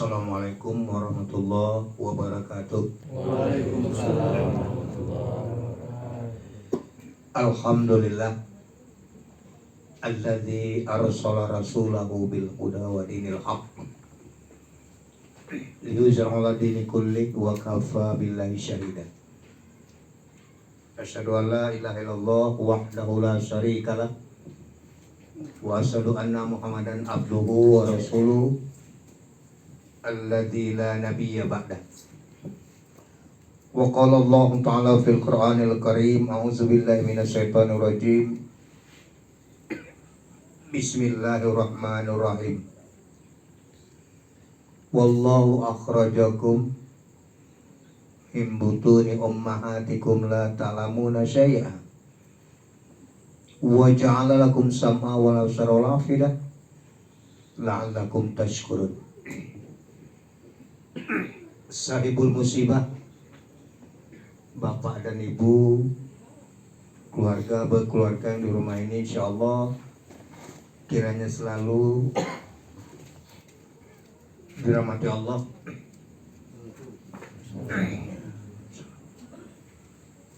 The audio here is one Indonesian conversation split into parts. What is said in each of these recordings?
Assalamualaikum warahmatullahi wabarakatuh. Waalaikumsalam warahmatullahi wabarakatuh. Alhamdulillah alladzi arsala rasulahu bil huda wa dinil haqq liyuzhira 'ala dini kulli wa kafa billahi syahida. Asyhadu an la ilaha illallah wahdahu la syarika lah wa asyhadu anna Muhammadan abduhu wa rasuluhu alladzi la nabiyya ba'dah. Wa qala Allah ta'ala fil Qur'anil Karim, a'udzu billahi minasyaitonir rajim. Bismillahirrahmanirrahim. Wallahu akhrajakum min butuni ummahatikum la ta'lamuna syai'a wa ja'ala lakum sam'a wal absara wal afidah la'allakum tashkurun. Sahibul musibah, bapak dan ibu, keluarga berkeluarga yang di rumah ini, insyaallah kiranya selalu dirahmati Allah.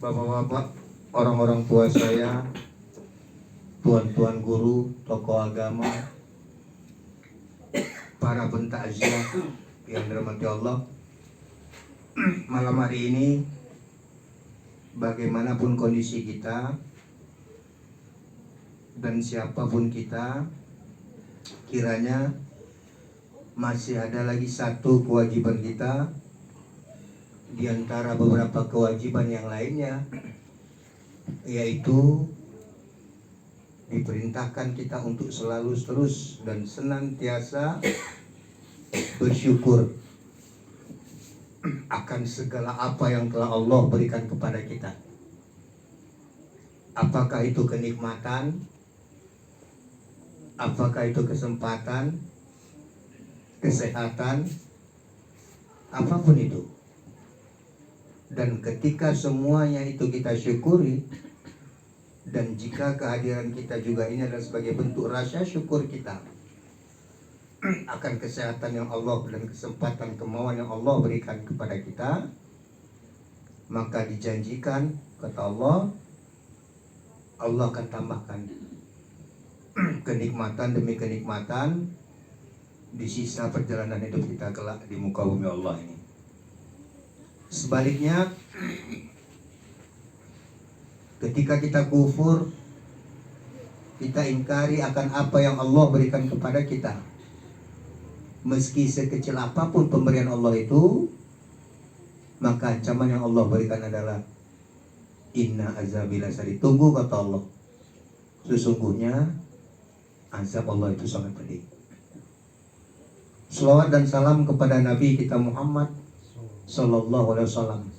Bapak-bapak, orang-orang tua saya, tuan-tuan guru, tokoh agama, para pentakziah yang dirahmati Allah. Malam hari ini, bagaimanapun kondisi kita dan siapapun kita, kiranya masih ada lagi satu kewajiban kita di antara beberapa kewajiban yang lainnya, yaitu diperintahkan kita untuk selalu terus dan senantiasa bersyukur akan segala apa yang telah Allah berikan kepada kita. Apakah itu kenikmatan, apakah itu kesempatan, kesehatan, apapun itu. Dan ketika semuanya itu kita syukuri, dan jika kehadiran kita juga ini adalah sebagai bentuk rasa syukur kita akan kesehatan yang Allah dan kesempatan kemauan yang Allah berikan kepada kita, maka dijanjikan, kata Allah, Allah akan tambahkan kenikmatan demi kenikmatan di sisa perjalanan hidup kita kelak di muka bumi Allah ini. Sebaliknya, ketika kita kufur, kita ingkari akan apa yang Allah berikan kepada kita, meski sekecil apapun pemberian Allah itu, maka ancaman yang Allah berikan adalah inna azabi lasyadid. Tunggu, kata Allah, sesungguhnya azab Allah itu sangat pedih. Selawat dan salam kepada Nabi kita Muhammad sallallahu alaihi wasallam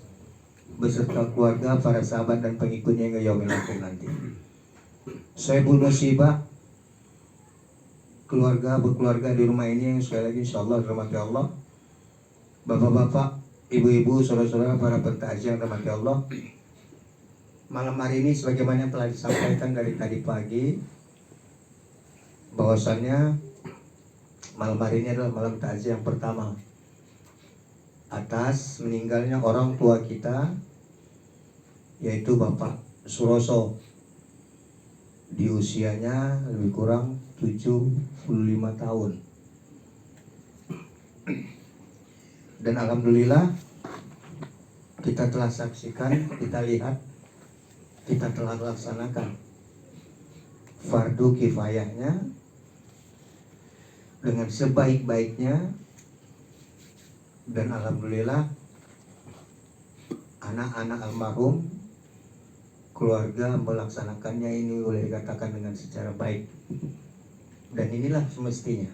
beserta keluarga, para sahabat dan pengikutnya hingga yaumil akhir nanti. Sahibul musibah, keluarga berkeluarga di rumah ini yang sekali lagi insyaallah dirahmati Allah. Bapak-bapak, ibu-ibu, saudara-saudara, para pentakziah yang dirahmati Allah. Malam hari ini sebagaimana yang telah disampaikan dari tadi pagi, bahwasannya malam hari ini adalah malam takziah yang pertama atas meninggalnya orang tua kita, yaitu Bapak Suroso, di usianya lebih kurang 75 tahun. Dan alhamdulillah kita telah saksikan, kita lihat, kita telah laksanakan fardu kifayahnya dengan sebaik-baiknya. Dan alhamdulillah anak-anak almarhum, keluarga melaksanakannya ini boleh dikatakan dengan secara baik. Dan inilah semestinya.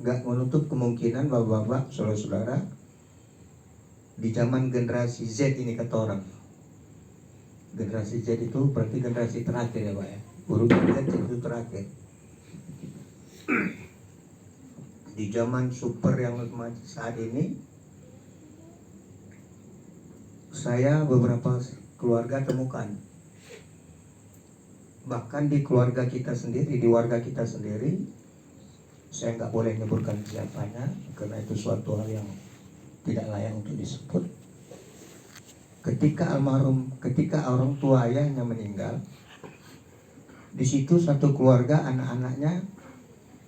Gak menutup kemungkinan bapak-bapak, saudara-saudara, di zaman generasi Z ini, kata orang, generasi Z itu berarti generasi terakhir ya Pak ya, urutan Z itu terakhir. Di zaman super yang saat ini, saya beberapa keluarga temukan, bahkan di keluarga kita sendiri, di warga kita sendiri, Saya nggak boleh menyebutkan siapanya karena itu suatu hal yang tidak layak untuk disebut. Ketika orang tua ayahnya meninggal, di situ satu keluarga anak-anaknya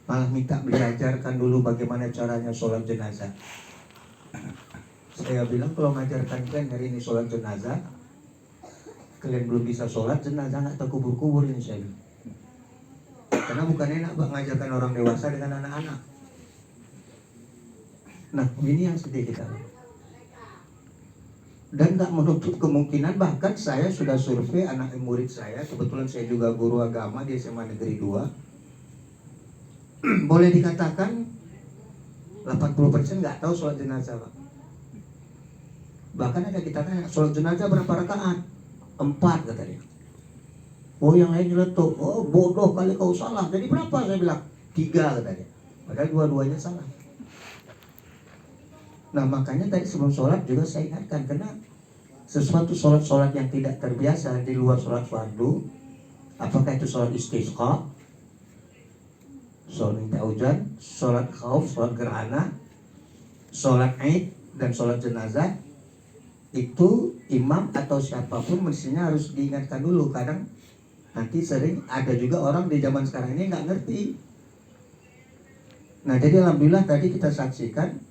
malah minta belajarkan dulu bagaimana caranya sholat jenazah. Saya bilang kalau ngajarkan kalian hari ini sholat jenazah, kalian belum bisa sholat jenazah nggak tahu kubur-kubur ini saya bilang. Karena bukan enak ngajarkan orang dewasa dengan anak-anak. Nah ini yang sedih kita. Dan nggak menutup kemungkinan, bahkan saya sudah survei anak murid saya, kebetulan saya juga guru agama di SMA Negeri 2. Boleh dikatakan 80% nggak tahu sholat jenazah, Pak. Bahkan ada kita tanya, sholat jenazah berapa rakaat? 4 katanya. Oh yang lain nyeletuk, oh bodoh kali kau salah. Jadi berapa? Saya bilang 3 katanya. Padahal dua-duanya salah. Nah makanya tadi sebelum sholat juga saya ingatkan, karena sesuatu sholat yang tidak terbiasa di luar sholat fardu, apakah itu sholat istisqa, sholat minta hujan, sholat khauf, sholat gerhana, sholat id, dan sholat jenazah, itu imam atau siapapun mestinya harus diingatkan dulu. Kadang nanti sering ada juga orang di zaman sekarang ini nggak ngerti. Nah jadi alhamdulillah tadi kita saksikan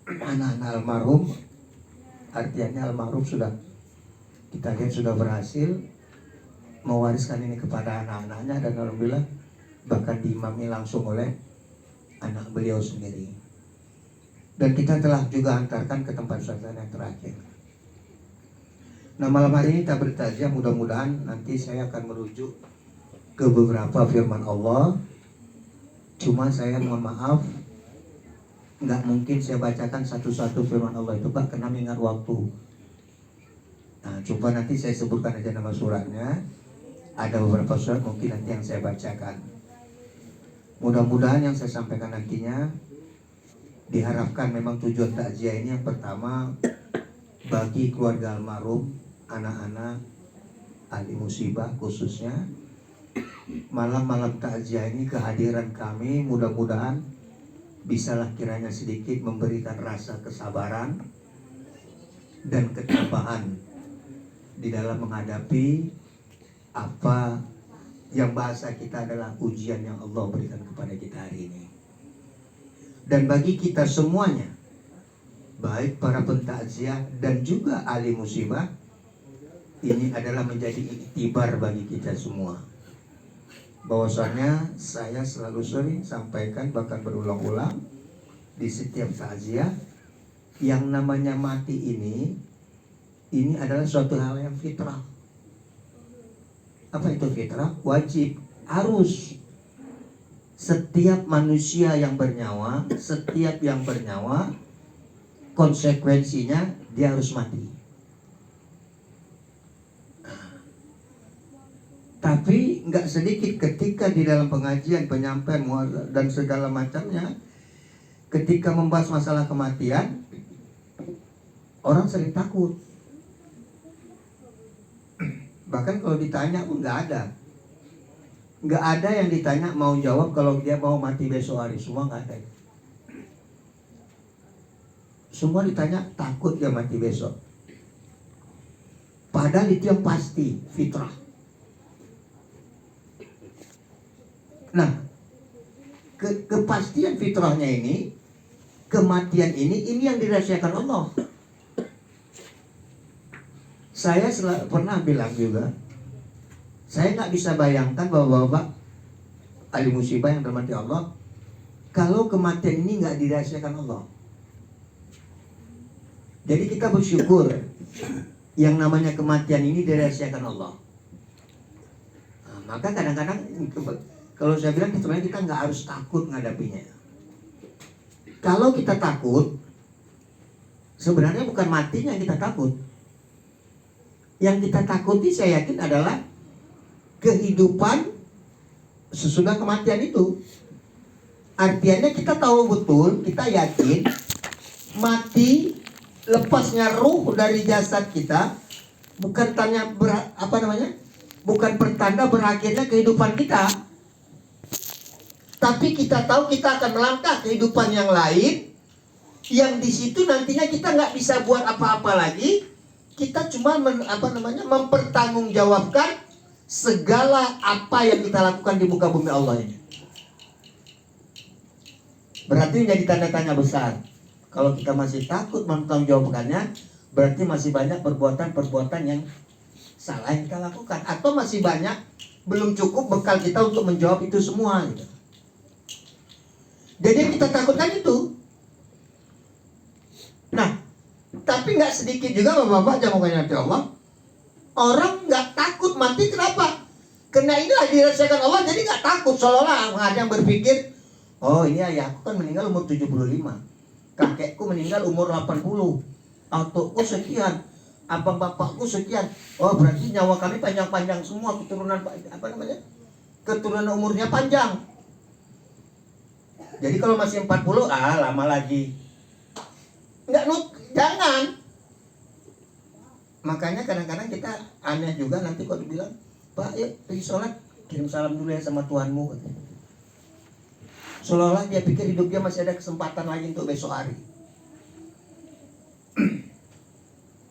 anak-anak almarhum, artinya almarhum sudah kita lihat sudah berhasil mewariskan ini kepada anak-anaknya, dan alhamdulillah bahkan diimami langsung oleh anak beliau sendiri. Dan kita telah juga antarkan ke tempat sasaran yang terakhir. Nah malam hari ini kita bertaziah, mudah-mudahan nanti saya akan merujuk ke beberapa firman Allah. Cuma saya mohon maaf, nggak mungkin saya bacakan satu-satu firman Allah itu, Pak, karena mengingat waktu. Nah, coba nanti saya sebutkan aja nama suratnya. Ada beberapa surat mungkin nanti yang saya bacakan. Mudah-mudahan yang saya sampaikan nantinya diharapkan memang tujuan takziah ini yang pertama bagi keluarga almarhum, anak-anak, ahli musibah khususnya. Malam-malam takziah ini kehadiran kami mudah-mudahan bisalah kiranya sedikit memberikan rasa kesabaran dan ketabahan di dalam menghadapi apa yang bahasa kita adalah ujian yang Allah berikan kepada kita hari ini. Dan bagi kita semuanya, baik para pentakziah dan juga ahli musibah, ini adalah menjadi iktibar bagi kita semua. Bahwasanya saya selalu sering sampaikan, bahkan berulang-ulang di setiap takziah, yang namanya mati ini adalah suatu hal yang fitrah. Apa itu fitrah? Wajib, harus. Setiap manusia yang bernyawa, setiap yang bernyawa, konsekuensinya dia harus mati. Tapi nggak sedikit ketika di dalam pengajian, penyampaian dan segala macamnya, ketika membahas masalah kematian, orang sering takut. Bahkan kalau ditanya pun nggak ada yang ditanya mau jawab kalau dia mau mati besok hari. Semua nggak ada. Semua ditanya takut dia mati besok. Padahal itu yang pasti, fitrah. Nah, kepastian fitrahnya ini, kematian ini yang dirahasiakan Allah. Saya pernah bilang juga, saya nggak bisa bayangkan bahwa Bapak ahli musibah yang dirahmati Allah, kalau kematian ini nggak dirahasiakan Allah. Jadi kita bersyukur yang namanya kematian ini dirahasiakan Allah. Nah, maka kadang-kadang kalau saya bilang sebenarnya kita nggak harus takut menghadapinya. Kalau kita takut, sebenarnya bukan matinya yang kita takut. Yang kita takuti saya yakin adalah kehidupan sesudah kematian itu. Artinya kita tahu betul, kita yakin mati, lepasnya ruh dari jasad kita bukan bukan pertanda berakhirnya kehidupan kita. Tapi kita tahu kita akan melangkah kehidupan yang lain, yang di situ nantinya kita nggak bisa buat apa-apa lagi. Kita cuma mempertanggungjawabkan segala apa yang kita lakukan di muka bumi Allah ini. Berarti menjadi tanda tanya besar. Kalau kita masih takut mempertanggungjawabkannya, berarti masih banyak perbuatan-perbuatan yang salah yang kita lakukan, atau masih banyak belum cukup bekal kita untuk menjawab itu semua gitu. Jadi yang kita takutkan itu. Nah, tapi nggak sedikit juga bapak-bapak jamukannya hati Allah, orang nggak takut mati. Kenapa? Karena inilah dirasakan Allah, jadi nggak takut. Seolah-olah ada yang berpikir, oh ini ayahku kan meninggal umur 75, kakekku meninggal umur 80, autoku sekian, abang bapakku sekian. Oh berarti nyawa kami panjang-panjang semua, keturunan umurnya panjang. Jadi kalau masih 40, lama lagi. Jangan. Makanya kadang-kadang kita aneh juga nanti kalau dibilang, Pak yuk pergi sholat, kirim salam dulu ya sama Tuhanmu. Seolah-olah dia pikir hidup dia masih ada kesempatan lagi untuk besok hari.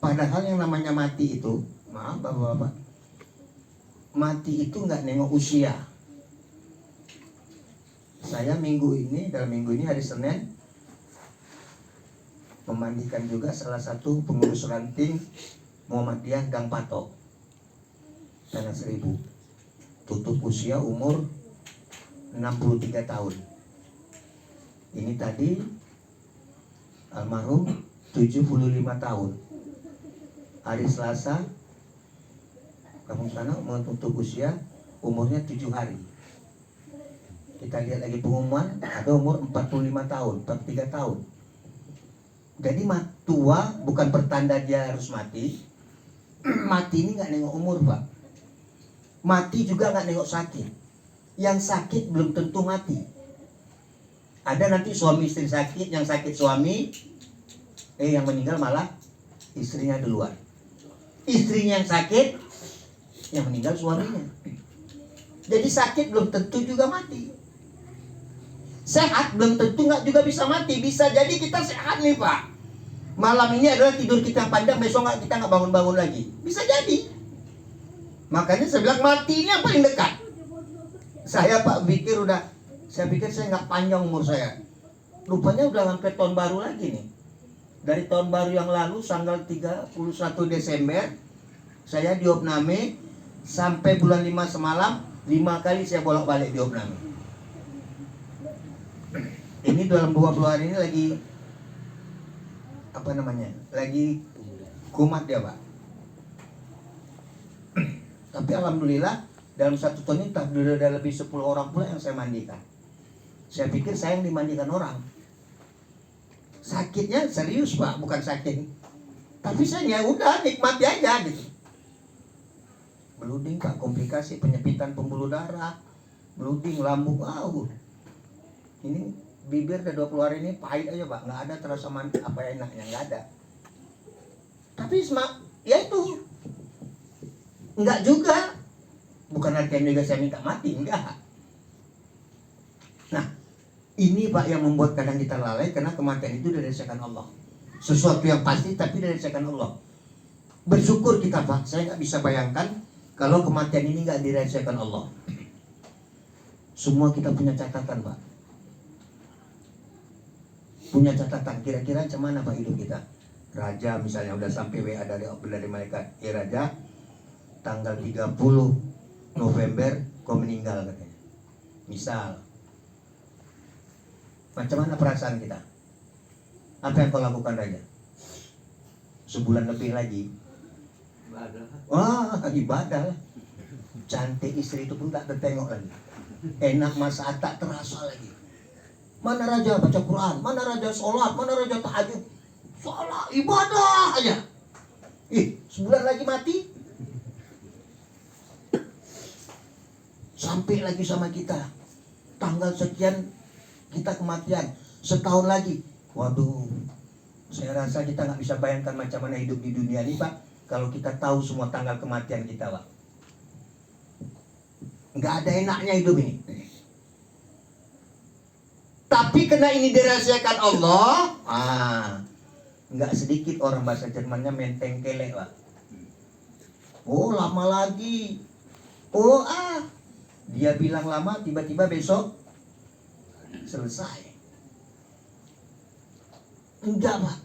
Padahal yang namanya mati itu, maaf bapak-bapak, mati itu nggak nengok usia. Saya dalam minggu ini hari Senin, memandikan juga salah satu pengurus ranting Muhammadiyah Gang Patok, Tanah Seribu. Tutup usia umur 63 tahun. Ini tadi almarhum 75 tahun. Hari Selasa kampung sana menutup usia umurnya 7 hari. Kita lihat lagi pengumuman, ada umur 45 tahun, 43 tahun. Jadi tua bukan pertanda dia harus mati. Mati ini nggak nengok umur, Pak. Mati juga nggak nengok sakit. Yang sakit belum tentu mati. Ada nanti suami istri sakit, yang sakit suami, yang meninggal malah istrinya duluan. Istrinya yang sakit, yang meninggal suaminya. Jadi sakit belum tentu juga mati. Sehat belum tentu nggak juga bisa mati. Bisa jadi kita sehat nih Pak, malam ini adalah tidur kita yang panjang, besok kita nggak bangun-bangun lagi. Bisa jadi. Makanya saya bilang mati ini yang paling dekat. Saya Pak saya pikir saya nggak panjang umur saya. Rupanya udah sampai tahun baru lagi nih. Dari tahun baru yang lalu tanggal 31 Desember saya di Opname sampai bulan 5 semalam 5 kali saya bolak-balik di Opname. Ini dalam 20 hari ini lagi kumat ya Pak. Tapi alhamdulillah dalam 1 tahun ini ada lebih 10 orang pula yang saya mandikan. Saya pikir saya yang dimandikan orang. Sakitnya serius Pak, bukan sakit. Tapi saya udah nikmati aja gitu. Blooding Pak, komplikasi penyempitan pembuluh darah, blooding lambung, ini bibir udah 20 hari ini pahit aja Pak, nggak ada terasa apa enaknya, nggak ada. Tapi ya itu nggak juga, bukan artinya juga saya minta mati, enggak. Nah ini Pak yang membuat kadang kita lalai, karena kematian itu dirasakan Allah, sesuatu yang pasti tapi dirasakan Allah. Bersyukur kita Pak, saya nggak bisa bayangkan kalau kematian ini nggak dirasakan Allah. Semua kita punya catatan Pak, punya catatan kira-kira macam mana Pak hidup kita. Raja misalnya udah sampai WA dari malaikat, Raja tanggal 30 November kau meninggal katanya. Misal, macam mana perasaan kita? Apa yang kau lakukan Raja? Sebulan lebih lagi ibadah. Cantik istri itu pun tak tertengok lagi. Enak masak tak terasa lagi. Mana Raja baca Quran, mana Raja sholat, mana Raja tahajud. Sholat, ibadah aja. Sebulan lagi mati. Sampai lagi sama kita tanggal sekian kita kematian, setahun lagi. Waduh, saya rasa kita nggak bisa bayangkan macam mana hidup di dunia ini Pak, kalau kita tahu semua tanggal kematian kita Pak. Nggak ada enaknya hidup ini. Tapi karena ini dirahasiakan Allah, nggak sedikit orang bahasa Jermannya menteng kelek, Pak. Oh, lama lagi. Oh, dia bilang lama, tiba-tiba besok selesai. Enggak, Pak.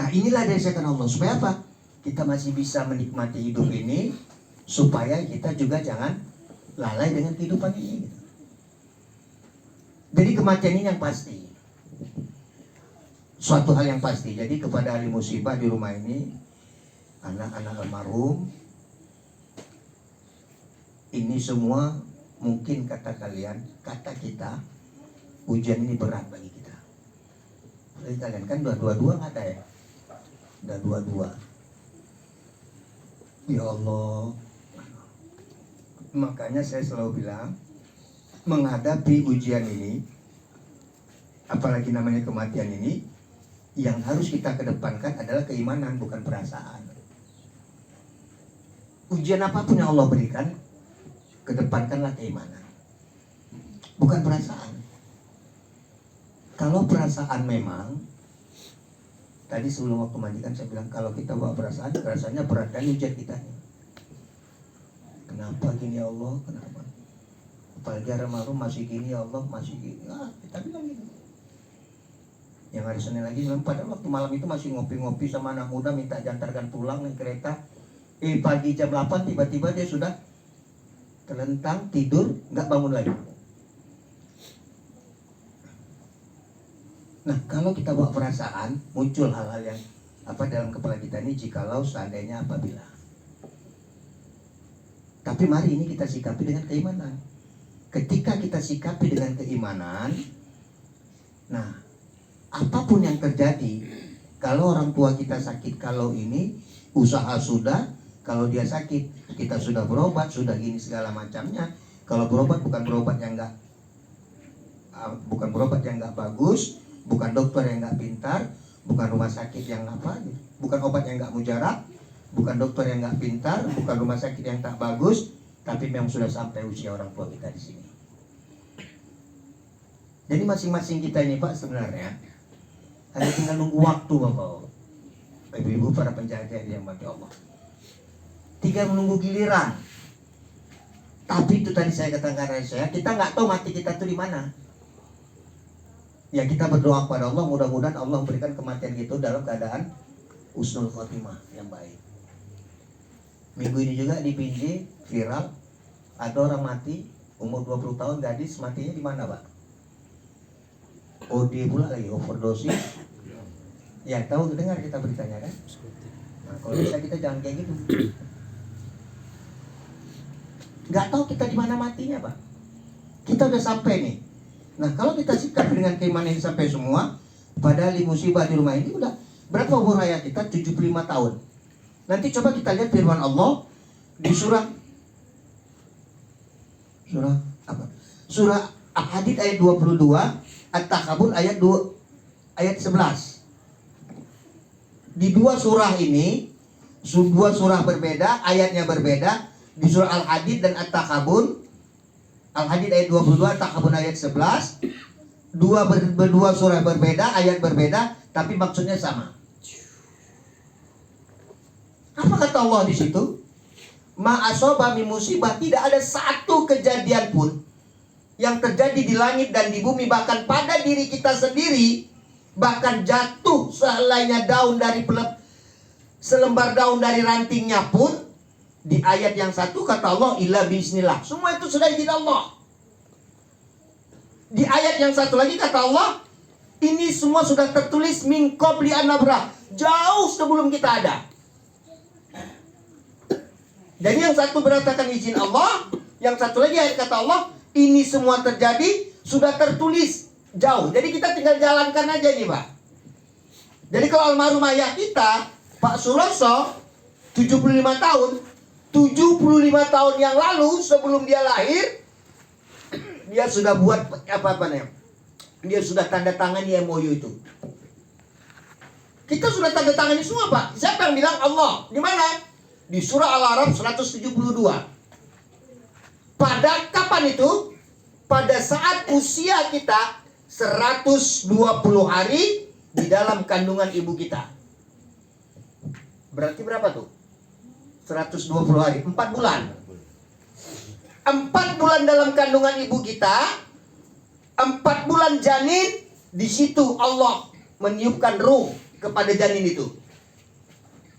Nah, inilah dirahasiakan Allah. Supaya apa? Kita masih bisa menikmati hidup ini, supaya kita juga jangan lalai dengan kehidupan ini. Jadi kematian ini yang pasti, suatu hal yang pasti. Jadi kepada ahli musibah di rumah ini, anak-anak almarhum, ini semua mungkin kata kalian, kata kita, ujian ini berat bagi kita. Bagi kalian kan dua-dua kata ya, udah dua-dua. Ya Allah, makanya saya selalu bilang, menghadapi ujian ini, apalagi namanya kematian ini, yang harus kita kedepankan adalah keimanan, bukan perasaan. Ujian apapun yang Allah berikan, kedepankanlah keimanan, bukan perasaan. Kalau perasaan memang, tadi sebelum waktu mandikan saya bilang, kalau kita bawa perasaan, rasanya berat kali ujian kita. Kenapa gini ya Allah, kenapa? Apalagi almarhum masih gini ya Allah, masih gini. Kita bilang gitu. Yang hari Senin lagi bilang, padahal waktu malam itu masih ngopi-ngopi sama anak muda, minta diantarkan pulang naik kereta. Pagi jam 8 tiba-tiba dia sudah terlentang, tidur, nggak bangun lagi. Nah, kalau kita bawa perasaan, muncul hal-hal yang dalam kepala kita ini, jikalau seandainya apabila. Tapi mari ini kita sikapi dengan keimanan. Ketika kita sikapi dengan keimanan, nah, apapun yang terjadi, kalau orang tua kita sakit, kalau ini usaha sudah, kalau dia sakit kita sudah berobat, sudah gini segala macamnya. Kalau berobat bukan berobat yang enggak bagus, bukan dokter yang enggak pintar, bukan rumah sakit yang bukan obat yang enggak mujarab, bukan dokter yang enggak pintar, bukan rumah sakit yang tak bagus, tapi memang sudah sampai usia orang tua kita di sini. Jadi masing-masing kita ini Pak sebenarnya hanya tinggal nunggu waktu Bapak, ibu-ibu para penjaga yang mati Allah. Tinggal menunggu giliran. Tapi itu tadi saya katakan kita nggak tahu mati kita tuh di mana. Ya kita berdoa kepada Allah, mudah-mudahan Allah memberikan kematian itu dalam keadaan husnul khotimah yang baik. Minggu ini juga di Binjai viral, ada orang mati umur 20 tahun gadis, matinya di mana Pak? OD pula lagi, overdosis. Ya tahu, dengar kita beritanya kan. Nah, kalau bisa kita jangan kayak gitu. Nggak tahu kita di mana matinya Pak. Kita udah sampai nih. Nah kalau kita sikap dengan keimanan ini sampai semua, padahal musibah di rumah ini udah berapa umur raya kita? 75 tahun. Nanti coba kita lihat firman Allah di surah apa? Surah Al-Hadid ayat 22, At-Takabur ayat 11. Di dua surah ini, dua surah berbeda, ayatnya berbeda. Di surah Al-Hadid dan At-Takabur, Al-Hadid ayat 22, At-Takabur ayat 11. Dua surah berbeda, ayat berbeda, tapi maksudnya sama. Apa kata Allah di situ? Ma'asoba min musibah, tidak ada satu kejadian pun yang terjadi di langit dan di bumi, bahkan pada diri kita sendiri, bahkan jatuh sehelainya daun dari selembar daun dari rantingnya pun, di ayat yang satu kata Allah illa bismillah, semua itu sudah izin Allah. Di ayat yang satu lagi kata Allah, ini semua sudah tertulis min qabli an nabrah, jauh sebelum kita ada. Jadi yang satu beratakan izin Allah, yang satu lagi ayat kata Allah, ini semua terjadi sudah tertulis jauh. Jadi kita tinggal jalankan aja nih Pak. Jadi kalau almarhum ayah kita Pak Suroso 75 tahun, 75 tahun yang lalu sebelum dia lahir, dia sudah buat apa-apa nih. Dia sudah tanda tangani MOU itu. Kita sudah tanda tangani semua Pak. Siapa yang bilang? Allah. Di mana? Di surah Al-A'raf 172. Pada kapan itu? Pada saat usia kita 120 hari di dalam kandungan ibu kita. Berarti berapa tuh? 120 hari, 4 bulan. 4 bulan dalam kandungan ibu kita, 4 bulan janin, di situ Allah meniupkan ruh kepada janin itu.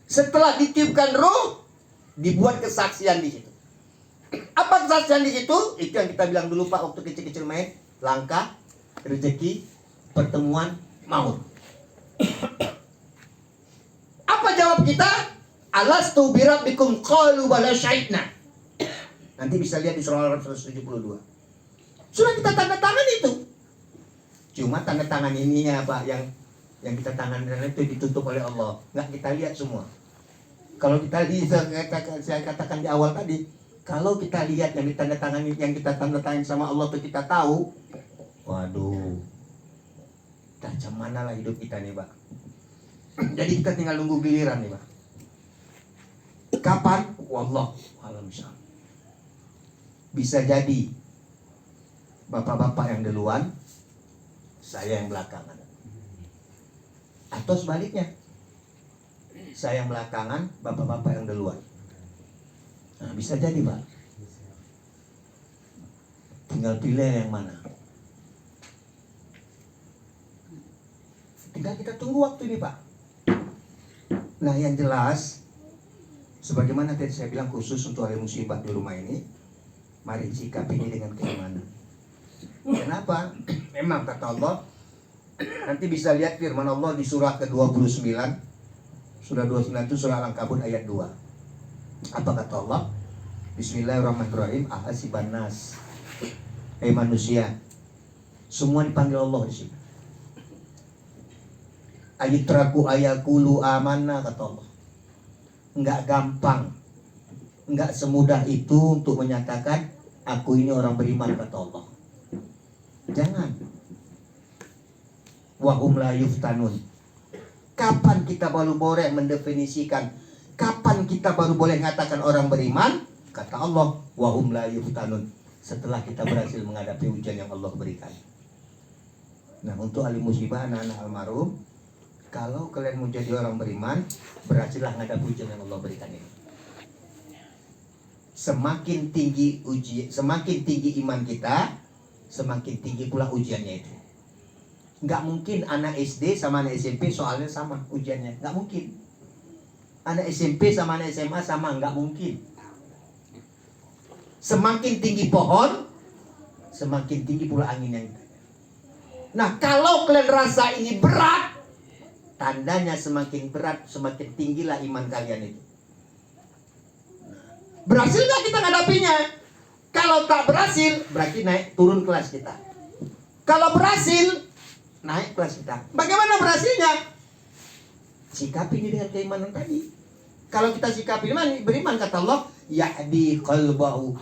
Setelah ditiupkan ruh, dibuat kesaksian di situ. Apa kesaksian di situ? Itu yang kita bilang dulu Pak waktu kecil-kecil main, langkah, rezeki, pertemuan, maut. Apa jawab kita? Alastu birabbikum qalu bala syahidna. Nanti bisa lihat di surah Al-Araf 172. Sudah kita tanda tangan itu. Cuma tanda tangan ininya Pak yang kita tangan itu ditutup oleh Allah. Nggak kita lihat semua. Kalau kita lihat, saya katakan di awal tadi, kalau kita lihat yang ditandatangani, yang kita tanda tangan sama Allah tuh kita tahu, waduh, macam mana lah hidup kita nih Pak. Jadi kita tinggal nunggu giliran nih Pak. Kapan? Wallah alam syam. Bisa jadi bapak-bapak yang duluan, saya yang belakangan. Atau sebaliknya, saya yang belakangan, bapak-bapak yang duluan. Nah, bisa jadi Pak. Tinggal pilih yang mana. Tinggal kita tunggu waktu ini Pak. Nah yang jelas, sebagaimana tadi saya bilang khusus untuk ahli musibah di rumah ini, mari sikapi ini dengan keimanan. Kenapa? Memang kata Allah, nanti bisa lihat firman Allah di surah ke-29. Surah 29 itu surah Al-Ankabut ayat 2. Apa kata Allah? Bismillahirrahmanirrahim. Ahasiban nas. Manusia. Semua dipanggil Allah di sini. Ayitraku ayakulu amanah kata Allah. Enggak gampang. Enggak semudah itu untuk menyatakan aku ini orang beriman kata Allah. Jangan. Wahum la yuftanun. Kapan kita baru boleh mendefinisikan, kapan kita baru boleh mengatakan orang beriman? Kata Allah, wahum la yuftanun. Setelah kita berhasil menghadapi ujian yang Allah berikan. Nah, untuk ahli musibah, anak-anak almarhum, kalau kalian mau jadi orang beriman, berhasillah menghadapi ujian yang Allah berikan ini. Semakin tinggi semakin tinggi iman kita, semakin tinggi pula ujiannya itu. Nggak mungkin anak SD sama anak SMP soalnya sama ujiannya. Nggak mungkin. Anak SMP sama anak SMA sama. Nggak mungkin. Semakin tinggi pohon, semakin tinggi pula angin yang. Nah kalau kalian rasa ini berat, tandanya semakin berat, semakin tinggilah iman kalian itu. Berhasil nggak kita ngadapinya? Kalau tak berhasil, berarti turun kelas kita. Kalau berhasil, naik kelas kita. Bagaimana berhasilnya? Sikapi ini dengan keimanan tadi. Kalau kita sikapi beriman kata Allah, ya'di qalbahu.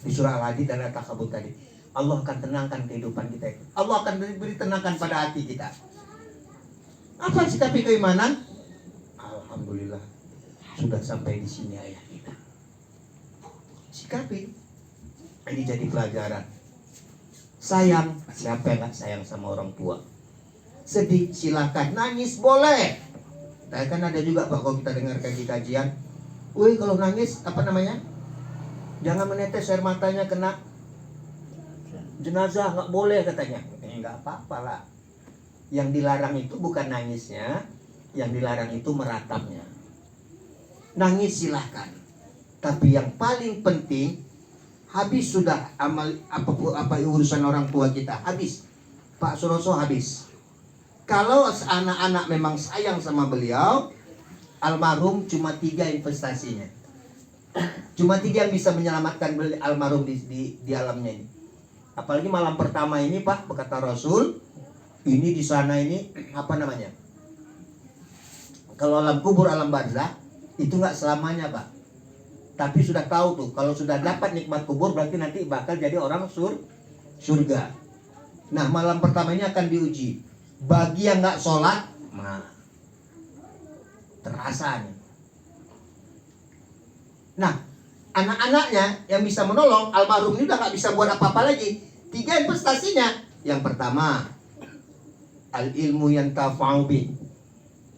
Di surah Al-Hadid dan At-Takabut tadi. Allah akan tenangkan kehidupan kita itu. Allah akan beri tenangkan pada hati kita. Apa sikapi keimanan? Alhamdulillah sudah sampai di sini ayah kita. Sikapi. Ini jadi pelajaran. Sayang, siapa yang gak sayang sama orang tua? Sedih, silakan. Nangis boleh. Nah, kan ada juga Pak kalau kita dengar kajian. Wih, kalau nangis apa namanya? Jangan menetes air matanya kena jenazah, nggak boleh katanya. Nggak apa-apa lah. Yang dilarang itu bukan nangisnya, yang dilarang itu meratapnya. Nangis silahkan. Tapi yang paling penting, habis sudah amal apa urusan orang tua kita, habis. Pak Suroso habis. Kalau anak-anak memang sayang sama beliau, almarhum cuma 3 investasinya. Cuma 3 yang bisa menyelamatkan almarhum di alamnya ini. Apalagi malam pertama ini Pak, berkata Rasul, ini di sana ini apa namanya? Kalau alam kubur, alam barzakh itu nggak selamanya Pak. Tapi sudah tahu tuh, kalau sudah dapat nikmat kubur berarti nanti bakal jadi orang surga. Nah malam pertama ini akan diuji. Bagi yang nggak sholat, terasa nih. Nah anak-anaknya yang bisa menolong almarhum ini udah nggak bisa buat apa-apa lagi. 3 investasinya Yang pertama, al ilmu yang tafa'u bih,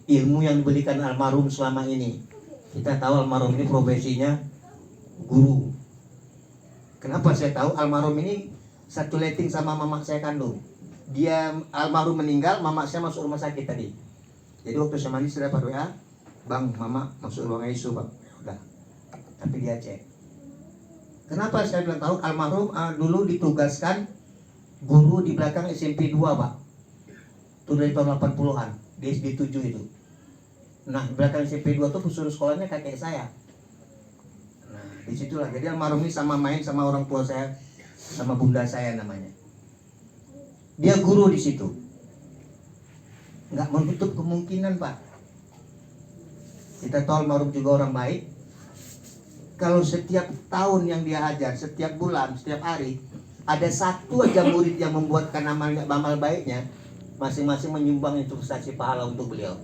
ilmu yang diberikan almarhum selama ini. Kita tahu almarhum ini profesinya guru. Kenapa saya tahu? Almarhum ini satu letting sama mama saya kandung. Dia almarhum meninggal, mama saya masuk rumah sakit tadi. Jadi waktu saya mandi sudah dapat WA, bang, mama masuk ruang ICU bang. Ya udah. Tapi dia cek. Kenapa saya bilang tahu? Almarhum dulu ditugaskan guru di belakang SMP 2 pak. Itu dari tahun 80-an, di SD 7 itu. Nah, di belakang SMP 2 tuh suruh sekolahnya kakek saya. Nah, disitulah. Jadi almarhum ini sama main sama orang tua saya, sama bunda saya namanya. Dia guru di situ. Nggak menutup kemungkinan pak. Kita tahu almarhum juga orang baik. Kalau setiap tahun yang dia ajar, setiap bulan, setiap hari, ada satu aja murid yang membuatkan amal baiknya, masing-masing menyumbang investasi pahala untuk beliau.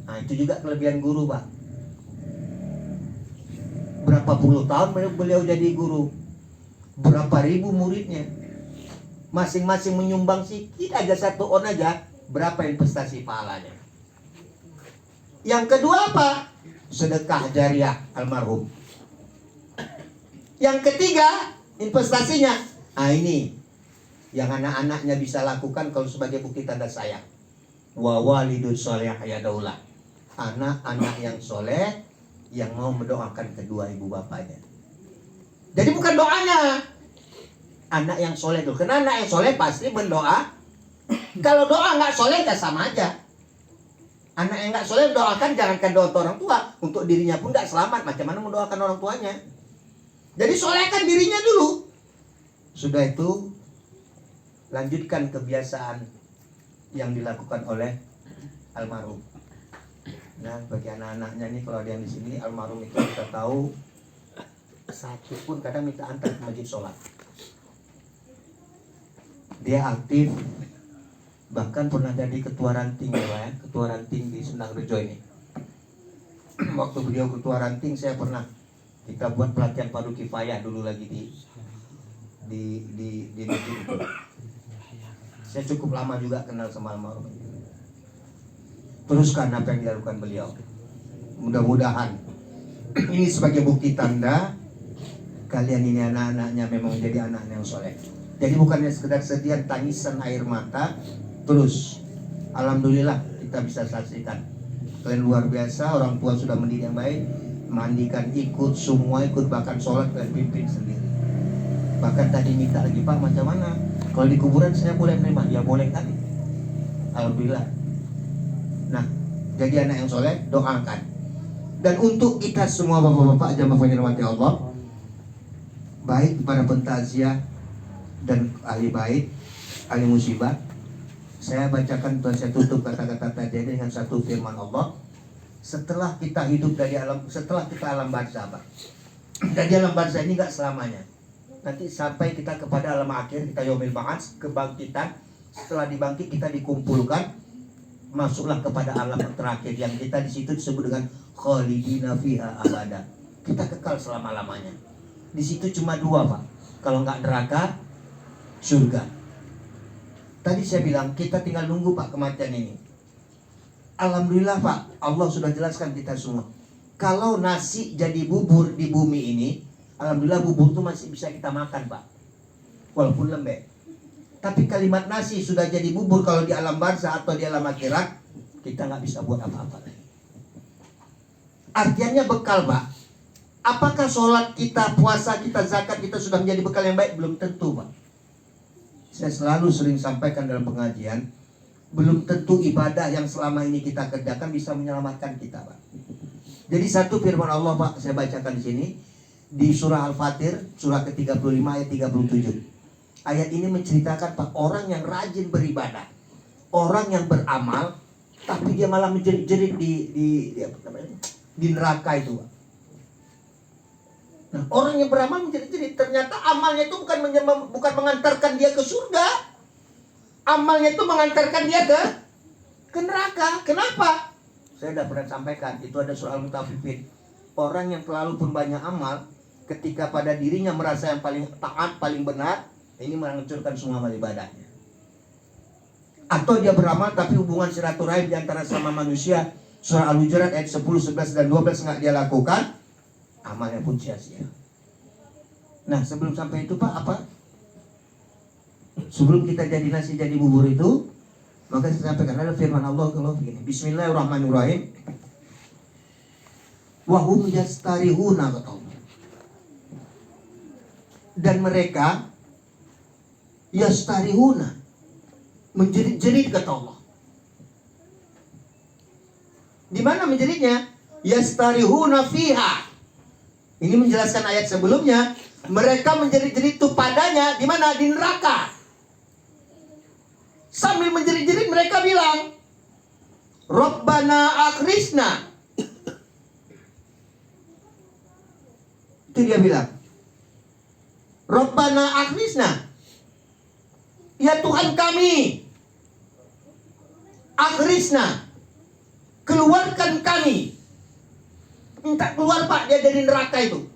Nah itu juga kelebihan guru pak. Berapa puluh tahun beliau jadi guru, berapa ribu muridnya, masing-masing menyumbang sedikit aja, satu on aja, berapa investasi pahalanya. Yang kedua apa? Sedekah jariah almarhum. Yang ketiga investasinya, ini yang anak-anaknya bisa lakukan kalau sebagai bukti tanda sayang. Wa walidun sholih yadaulah, anak-anak yang soleh yang mau mendoakan kedua ibu bapaknya. Jadi bukan doanya, anak yang soleh dulu. Karena anak yang soleh pasti mendoa. Kalau doa nggak soleh ya sama aja. Anak yang nggak soleh doakan, jangankan doa orang tua, untuk dirinya pun nggak selamat. Macam mana mendoakan orang tuanya? Jadi solehkan dirinya dulu. Sudah itu lanjutkan kebiasaan yang dilakukan oleh almarhum. Nah, bagi anak-anaknya nih, kalau ada yang di sini almarhum itu kita tahu satu pun kadang minta antar ke masjid sholat. Dia aktif, bahkan pernah jadi ketua ranting ya, ketua ranting di Sendang Rejo ini. Waktu beliau ketua ranting, saya pernah kita buat pelatihan padu kifayah dulu lagi di masjid itu. Saya cukup lama juga kenal sama almarhum. Teruskan apa yang dilakukan beliau. Mudah-mudahan ini sebagai bukti tanda kalian ini anak-anaknya memang menjadi anak yang soleh. Jadi bukannya sekedar sedian tangisan air mata. Terus alhamdulillah kita bisa saksikan kalian luar biasa. Orang tua sudah mendidik yang baik, mandikan ikut, semua ikut, bahkan sholat dan pimpin sendiri. Bahkan tadi minta lagi, Pak macam mana kalau di kuburan saya boleh menerima? Ya boleh kali, alhamdulillah. Nah, jadi anak yang soleh, doakan. Dan untuk kita semua bapak-bapak jamaah yang dirahmati Allah, baik para pentaziah dan ahli bait, ahli musibah, saya bacakan dan saya tutup kata-kata tadi dengan satu firman Allah. Setelah kita hidup dari alam, setelah kita alam barzah, dari alam barzah ini nggak selamanya. Nanti sampai kita kepada alam akhir, kita yaumil ba'ats, kebangkitan. Setelah dibangkit kita dikumpulkan, masuklah kepada alam terakhir yang kita di situ disebut dengan khalidina fiha abada. Kita kekal selama-lamanya. Di situ cuma dua pak, kalau nggak neraka, surga. Tadi saya bilang kita tinggal nunggu pak kematian ini. Alhamdulillah pak, Allah sudah jelaskan kita semua. Kalau nasi jadi bubur di bumi ini, alhamdulillah bubur itu masih bisa kita makan pak, walaupun lembek. Tapi kalimat nasi sudah jadi bubur kalau di alam barzah atau di alam akhirat, kita nggak bisa buat apa-apa lagi. Artinya bekal pak. Apakah sholat kita, puasa kita, zakat kita sudah menjadi bekal yang baik? Belum tentu pak. Saya selalu sering sampaikan dalam pengajian, belum tentu ibadah yang selama ini kita kerjakan bisa menyelamatkan kita pak. Jadi satu firman Allah pak, saya bacakan di sini di surah Al-Fatir, surah ke-35 ayat 37. Ayat ini menceritakan pak, orang yang rajin beribadah, orang yang beramal, tapi dia malah menjerit-jerit di neraka itu pak. Nah, orang yang beramal menjerit-jerit, ternyata amalnya itu bukan mengantarkan dia ke surga, amalnya itu mengantarkan dia ke neraka. Kenapa? Saya sudah pernah sampaikan, itu ada surah Al-Mutaffifin. Orang yang terlalu pun banyak amal, ketika pada dirinya merasa yang paling taat, paling benar, Ini menghancurkan semua amal ibadahnya. Atau dia beramal tapi hubungan silaturahim di antara sama manusia, surah Al-Hujurat ayat 10, 11 dan 12 nggak dia lakukan, amalnya pun sia-sia. Nah, sebelum sampai itu Pak, apa? Sebelum kita jadi nasi jadi bubur itu, maka saya sampaikan ada firman Allah kalau begini, Bismillahirrahmanirrahim. Wa hum yastarihuna, kata Allah. Dan mereka yastarihuna, menjerit-jerit, kata Allah. Di mana menjeritnya? Yastarihuna fiha. Ini menjelaskan ayat sebelumnya. Mereka menjerit-jerit itu padanya di mana? Di neraka. Sambil menjerit-jerit mereka bilang, Rabbana akhrisna. Itu dia bilang, Rabbana akhrisna. Ya Tuhan kami, akhrisna, keluarkan kami. Minta keluar Pak, dia dari neraka itu.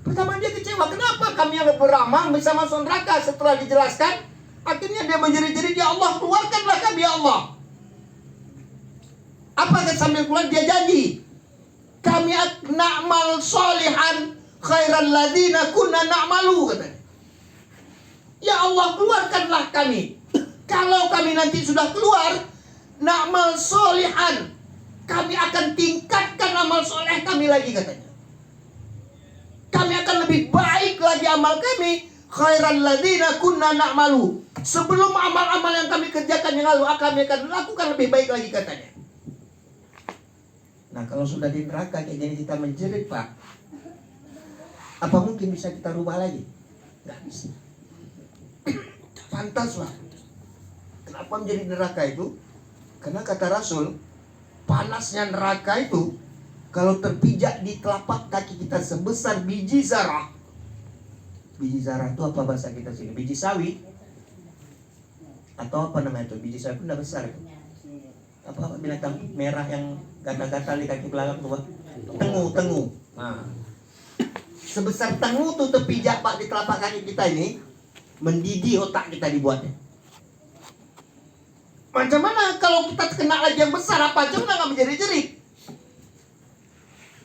Pertama dia kecewa, kenapa kami yang beramal bisa masuk neraka? Setelah dijelaskan, akhirnya dia menjerit-jerit, ya Allah keluarkanlah kami ya Allah. Apakah sambil keluar dia janji, kami na'mal solihan khairan ladina kunna na'malu, katanya. Ya Allah keluarkanlah kami. Kalau kami nanti sudah keluar, na'mal solihan, kami akan tingkatkan amal soleh kami lagi, katanya. Kami akan lebih baik lagi amal kami, khairan ladina kunna na'malu. Sebelum amal-amal yang kami kerjakan yang lalu, kami akan lakukan lebih baik lagi, katanya. Nah, kalau sudah di neraka kayak gini kita menjerit Pak, apa mungkin bisa kita rubah lagi? Nggak bisa. Pantas Pak. Kenapa menjadi neraka itu? Karena kata Rasul, panasnya neraka itu kalau terpijak di telapak kaki kita sebesar biji zarah. Biji zarah itu apa bahasa kita sini? Biji sawi? Atau apa namanya itu? Biji sawi itu udah besar itu. Apa binatang merah yang gatal-gatal di kaki belakang tuh Pak? Tengu. Nah, sebesar tengu tuh terpijak Pak di telapak kaki kita ini, mendidih otak kita dibuatnya. Macam mana kalau kita kena lagi yang besar, apa aja nggak menjerit-jerit?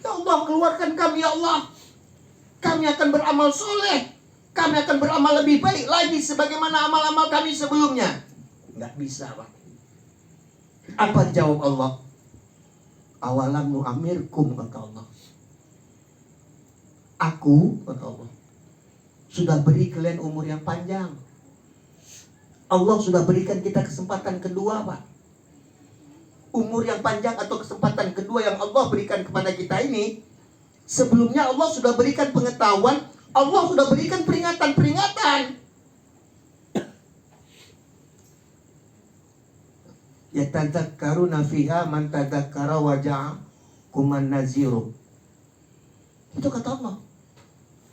Ya Allah keluarkan kami ya Allah. Kami akan beramal soleh. Kami akan beramal lebih baik lagi sebagaimana amal-amal kami sebelumnya. Nggak bisa Pak. Apa jawab Allah? Awalam nu'amirkum, kata Allah. Aku, kata Allah, sudah beri kalian umur yang panjang. Allah sudah berikan kita kesempatan kedua Pak. Umur yang panjang atau kesempatan kedua yang Allah berikan kepada kita ini, sebelumnya Allah sudah berikan pengetahuan, Allah sudah berikan peringatan-peringatan. Yatadzakkaruna fiha man tadzakkara wa ja'akuman naziru. Itu kata Allah.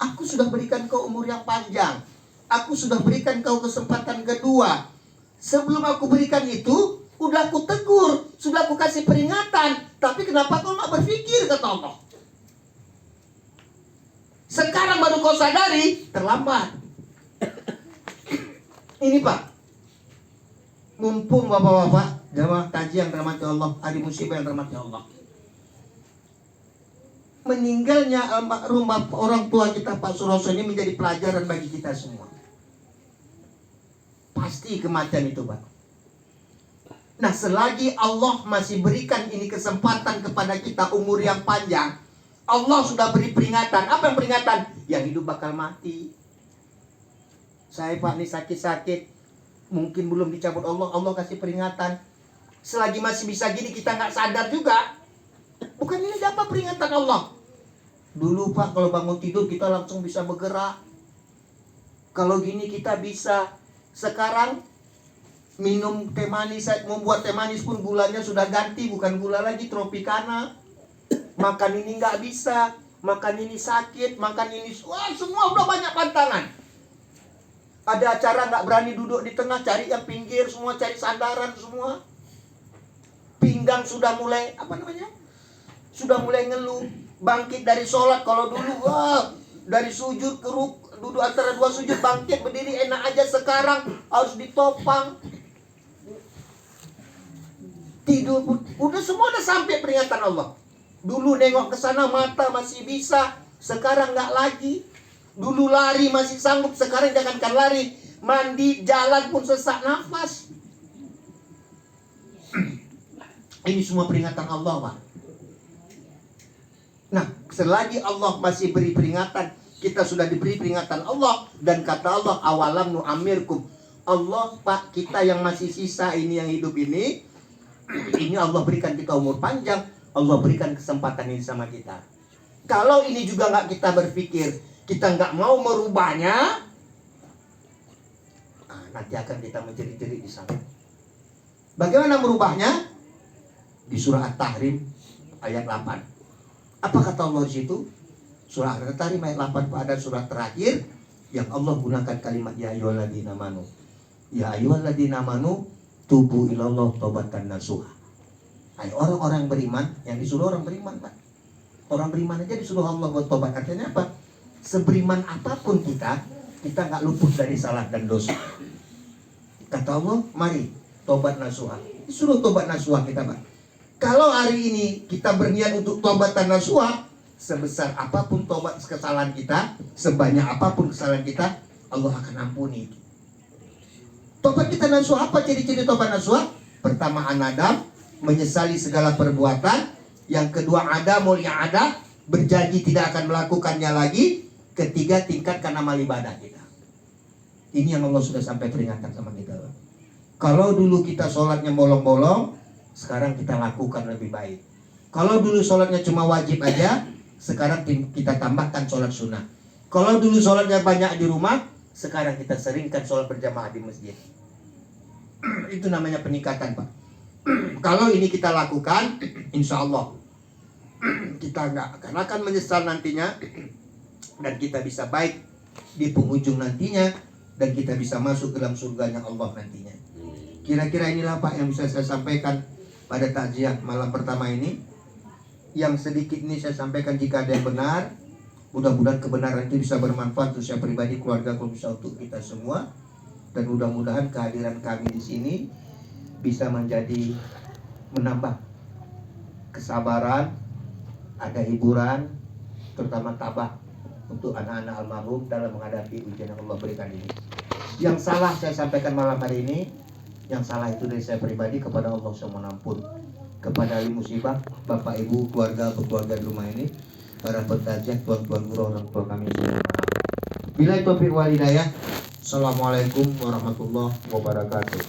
Aku sudah berikan kau umur yang panjang. Aku sudah berikan kau kesempatan kedua. Sebelum aku berikan itu, udah aku tegur, sudah aku kasih peringatan. Tapi kenapa kau nggak berpikir, kata Allah. Sekarang baru kau sadari, terlambat. Ini Pak, mumpung bapak-bapak jamaah kaji yang dirahmati Allah, hari musibah yang dirahmati Allah. Meninggalnya almarhum orang tua kita Pak Suroso ini menjadi pelajaran bagi kita semua. Pasti kematian itu Pak. Nah, selagi Allah masih berikan ini kesempatan kepada kita umur yang panjang, Allah sudah beri peringatan. Apa yang peringatan? Yang hidup bakal mati. Saya Pak ini sakit-sakit, mungkin belum dicabut Allah, Allah kasih peringatan. Selagi masih bisa gini kita nggak sadar juga. Bukan ini apa peringatan Allah? Dulu Pak kalau bangun tidur kita langsung bisa bergerak. Kalau gini kita bisa. Sekarang minum teh manis, membuat teh manis pun gulanya sudah ganti, bukan gula lagi, tropicana. Makan ini nggak bisa, makan ini sakit, makan ini, wah semua udah banyak pantangan. Ada acara nggak berani duduk di tengah, cari yang pinggir semua, cari sandaran semua. Pinggang sudah mulai sudah mulai ngeluh. Bangkit dari sholat, kalau dulu wah dari sujud ke duduk antara dua sujud, bangkit berdiri enak aja, sekarang harus ditopang. Tidur, udah semua udah sampai peringatan Allah. Dulu nengok ke sana mata masih bisa, sekarang nggak lagi. Dulu lari masih sanggup, sekarang jangankan lari, mandi, jalan pun sesak nafas. Ini semua peringatan Allah, Pak. Nah, selagi Allah masih beri peringatan, kita sudah diberi peringatan Allah. Dan kata Allah, awalam nu'amirkum. Allah, Pak, kita yang masih sisa ini, yang hidup ini Allah berikan kita umur panjang. Allah berikan kesempatan ini sama kita. Kalau ini juga nggak kita berpikir, kita nggak mau merubahnya, nanti akan kita menjerit-jerit di sana. Bagaimana merubahnya? Di surah At-Tahrim ayat 8. Apa kata Allah di situ? Surah At-Tahrim ayat 8 pada surah terakhir yang Allah gunakan kalimat ya ayyuhalladzina amanu. Ya ayyuhalladzina amanu tubu ilallah taubatan nasuha. Orang-orang beriman, yang disuruh orang beriman, Pak. Orang beriman aja disuruh Allah buat tobat. Artinya apa? Seberiman apapun kita nggak luput dari salah dan dosa. Kata Allah, mari tobat nasuha. Disuruh tobat nasuha kita, Pak. Kalau hari ini kita berniat untuk tobatan nasuha, sebesar apapun tobat kesalahan kita, sebanyak apapun kesalahan kita, Allah akan ampuni. Tobat kita nasuha, apa ciri-ciri tobat nasuha? Pertama, anadam, menyesali segala perbuatan. Yang kedua, ada mulia ada, berjanji tidak akan melakukannya lagi. Ketiga, tingkatkan amal ibadah kita. Ini yang Allah sudah sampai peringatan sama kita. Kalau dulu kita sholatnya bolong-bolong, sekarang kita lakukan lebih baik. Kalau dulu sholatnya cuma wajib aja, sekarang kita tambahkan sholat sunnah. Kalau dulu sholatnya banyak di rumah, sekarang kita seringkan sholat berjamaah di masjid. Itu namanya peningkatan, Pak. Kalau ini kita lakukan, insya Allah kita akan menyesal nantinya, dan kita bisa baik di penghujung nantinya, dan kita bisa masuk dalam surganya Allah nantinya. Kira-kira inilah, Pak, yang bisa saya sampaikan pada takziah malam pertama ini. Yang sedikit ini saya sampaikan, jika ada yang benar, mudah-mudahan kebenaran itu bisa bermanfaat untuk saya pribadi, keluarga, kalau bisa untuk kita semua. Dan mudah-mudahan kehadiran kami di sini bisa menambah kesabaran, ada hiburan, terutama tabah untuk anak-anak almarhum dalam menghadapi ujian yang Allah berikan ini. Yang salah saya sampaikan malam hari ini, yang salah itu dari saya pribadi, kepada Allah saya mohon ampun. Kepada ahli musibah, bapak ibu, keluarga di rumah ini, para pentajak, tuan-tuan guru, orang tua kami semua. Bila taufiq wal hidayah. Assalamualaikum warahmatullahi wabarakatuh.